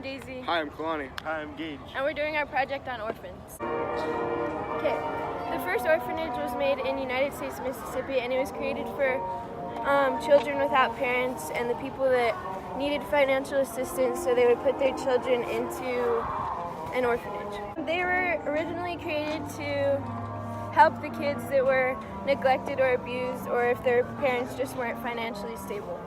Daisy. Hi, I'm Kalani. Hi, I'm Gage. And we're doing our project on orphans. Okay, the first orphanage was made in United States, Mississippi, and it was created for children without parents and the people that needed financial assistance, so they would put their children into an orphanage. They were originally created to help the kids that were neglected or abused, or if their parents just weren't financially stable.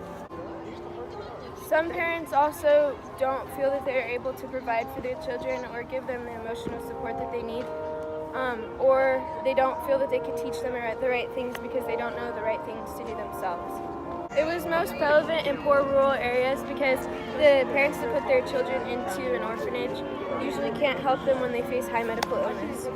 Some parents also don't feel that they're able to provide for their children or give them the emotional support that they need, or they don't feel that they can teach them the right things because they don't know the right things to do themselves. It was most prevalent in poor rural areas because the parents that put their children into an orphanage usually can't help them when they face high medical illness.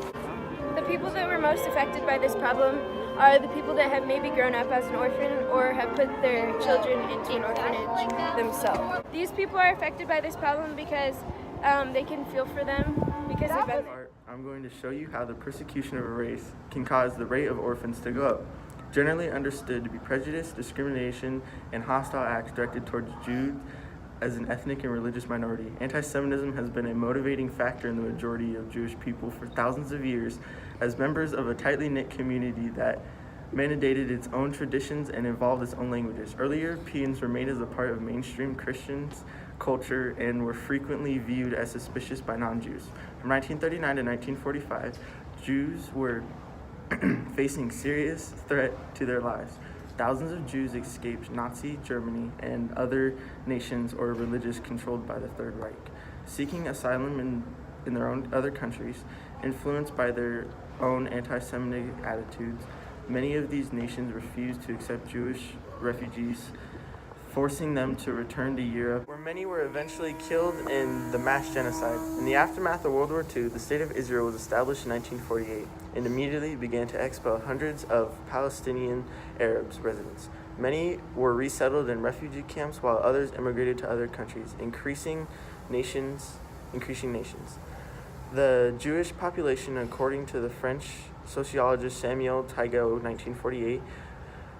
The people that were most affected by this problem are the people that have maybe grown up as an orphan or have put their children into an orphanage themselves. These people are affected by this problem because they can feel for them because they've been there. I'm going to show you how the persecution of a race can cause the rate of orphans to go up. Generally understood to be prejudice, discrimination, and hostile acts directed towards Jews as an ethnic and religious minority. Anti-Semitism has been a motivating factor in the majority of Jewish people for thousands of years as members of a tightly knit community that mandated its own traditions and evolved its own languages. Early Europeans were made as a part of mainstream Christians culture and were frequently viewed as suspicious by non-Jews. From 1939 to 1945, Jews were facing serious threat to their lives. Thousands of Jews escaped Nazi Germany and other nations or religions controlled by the Third Reich, seeking asylum in their own other countries. Influenced by their own anti-Semitic attitudes, many of these nations refused to accept Jewish refugees, forcing them to return to Europe, where many were eventually killed in the mass genocide. In the aftermath of World War II, the State of Israel was established in 1948 and immediately began to expel hundreds of Palestinian Arabs residents. Many were resettled in refugee camps while others immigrated to other countries, increasing nations. The Jewish population, according to the French sociologist Samuel Tygo, 1948,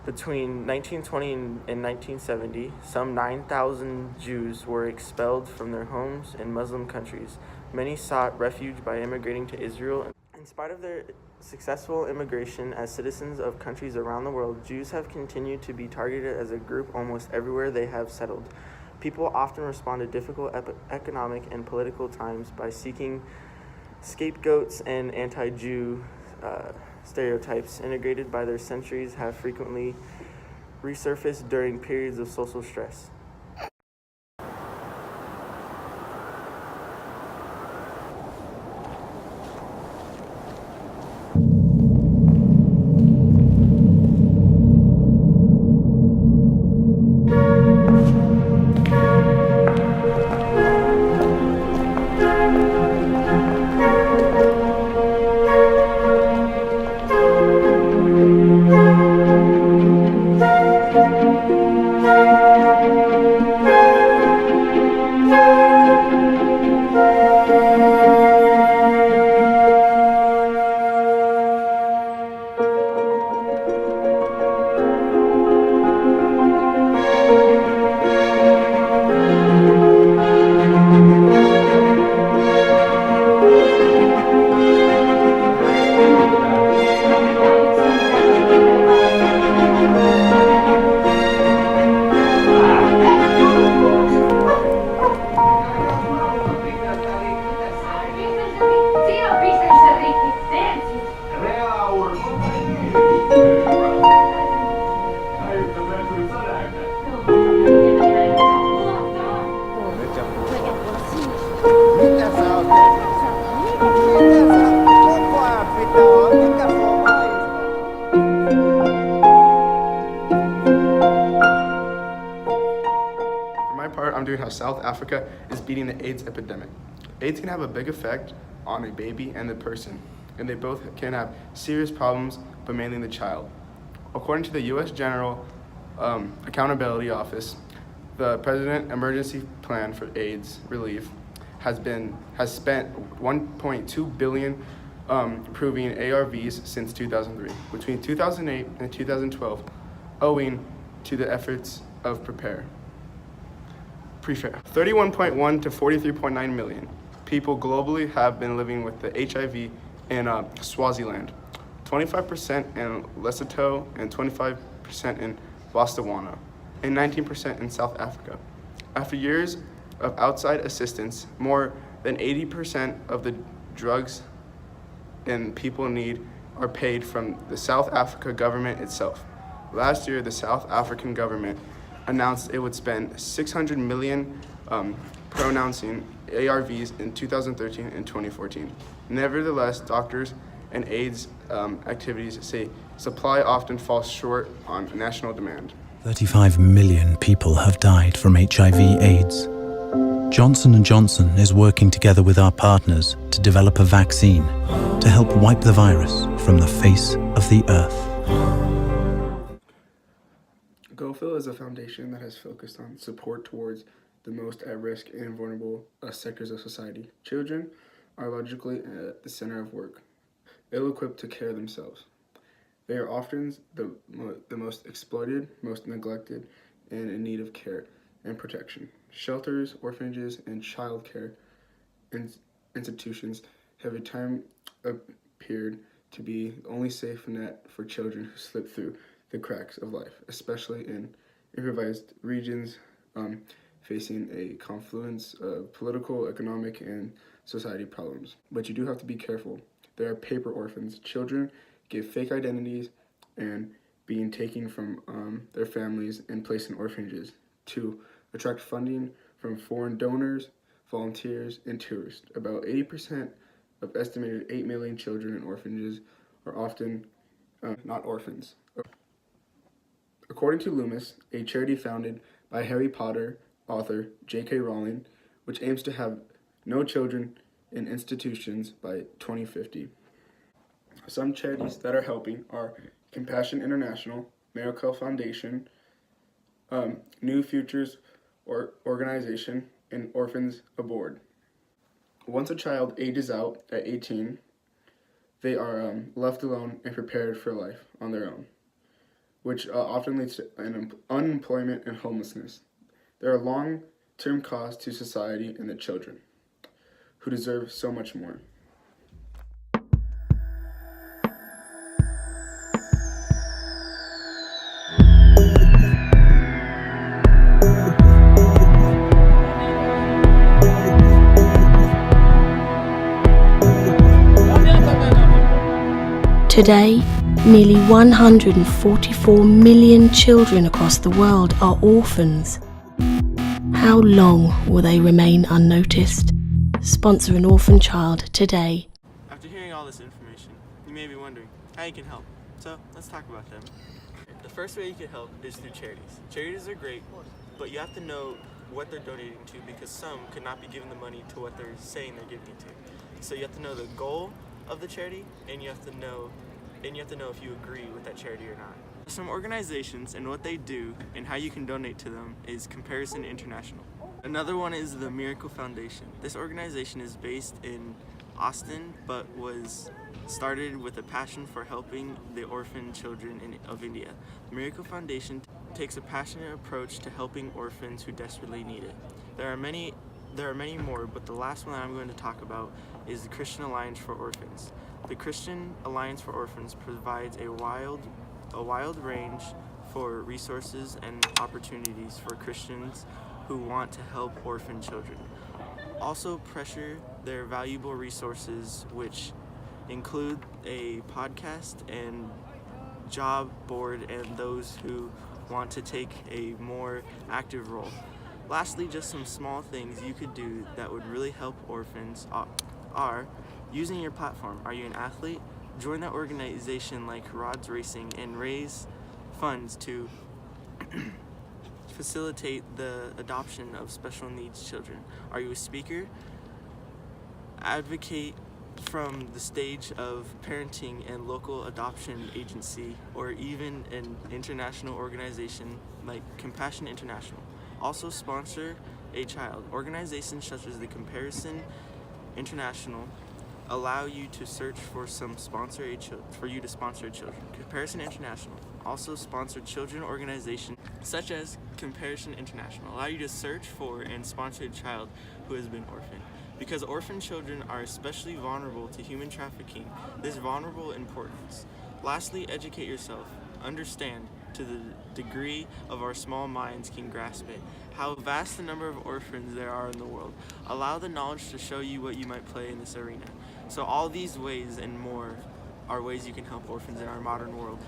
between 1920 and 1970, some 9,000 Jews were expelled from their homes in Muslim countries. Many sought refuge by immigrating to Israel. In spite of their successful immigration as citizens of countries around the world, Jews have continued to be targeted as a group almost everywhere they have settled. People often respond to difficult economic and political times by seeking scapegoats, and anti-Jew stereotypes integrated by their centuries have frequently resurfaced during periods of social stress. I'm doing how South Africa is beating the AIDS epidemic. AIDS can have a big effect on a baby and the person, and they both can have serious problems, but mainly the child. According to the U.S. General Accountability Office, the President Emergency Plan for AIDS Relief has spent $1.2 billion approving ARVs since 2003. Between 2008 and 2012, owing to the efforts of PREPARE. Pre-fair. 31.1 to 43.9 million people globally have been living with the HIV in Swaziland, 25% in Lesotho, and 25% in Botswana, and 19% in South Africa. After years of outside assistance, more than 80% of the drugs and people in need are paid from the South Africa government itself. Last year, the South African government announced it would spend 600 million pronouncing ARVs in 2013 and 2014. Nevertheless, doctors and AIDS activities say supply often falls short on national demand. 35 million people have died from HIV/AIDS. Johnson & Johnson is working together with our partners to develop a vaccine to help wipe the virus from the face of the earth. GoFil is a foundation that has focused on support towards the most at-risk and vulnerable sectors of society. Children are logically at the center of work, ill-equipped to care themselves. They are often the most exploited, most neglected, and in need of care and protection. Shelters, orphanages, and child care institutions have at times appeared to be the only safe net for children who slip through the cracks of life, especially in impoverished regions facing a confluence of political, economic, and society problems. But you do have to be careful. There are paper orphans. Children give fake identities and being taken from their families and placed in orphanages to attract funding from foreign donors, volunteers, and tourists. About 80% of estimated 8 million children in orphanages are often not orphans. According to Loomis, a charity founded by Harry Potter author J.K. Rowling, which aims to have no children in institutions by 2050. Some charities that are helping are Compassion International, Miracle Foundation, New Futures Organization, and Orphans Aboard. Once a child ages out at 18, they are left alone and prepared for life on their own, which often leads to unemployment and homelessness. There are long-term costs to society and the children, who deserve so much more. Today, nearly 144 million children across the world are orphans. How long will they remain unnoticed? Sponsor an orphan child today. After hearing all this information, you may be wondering how you can help. So let's talk about them. The first way you can help is through charities. Charities are great, but you have to know what they're donating to, because some could not be giving the money to what they're saying they're giving it to. So you have to know the goal of the charity, and you have to know if you agree with that charity or not. Some organizations and what they do and how you can donate to them is Comparison International. Another one is the Miracle Foundation. This organization is based in Austin, but was started with a passion for helping the orphan children of India. The Miracle Foundation takes a passionate approach to helping orphans who desperately need it. There are many more, but the last one that I'm going to talk about is the Christian Alliance for Orphans. The Christian Alliance for Orphans provides a wide range for resources and opportunities for Christians who want to help orphan children. Also pressure their valuable resources, which include a podcast and job board, and those who want to take a more active role. Lastly, just some small things you could do that would really help orphans are using your platform. Are you an athlete? Join that organization like Rods Racing and raise funds to facilitate the adoption of special needs children. Are you a speaker? Advocate from the stage of parenting and local adoption agency, or even an international organization like Compassion International. Also sponsor a child. Organizations such as the Comparison International allow you to search for you to sponsor children. Comparison International also sponsor children organizations such as Comparison International, allow you to search for and sponsor a child who has been orphaned. Because orphan children are especially vulnerable to human trafficking, this vulnerable importance. Lastly, educate yourself. Understand, to the degree of our small minds can grasp it, how vast the number of orphans there are in the world. Allow the knowledge to show you what you might play in this arena. So all these ways and more are ways you can help orphans in our modern world.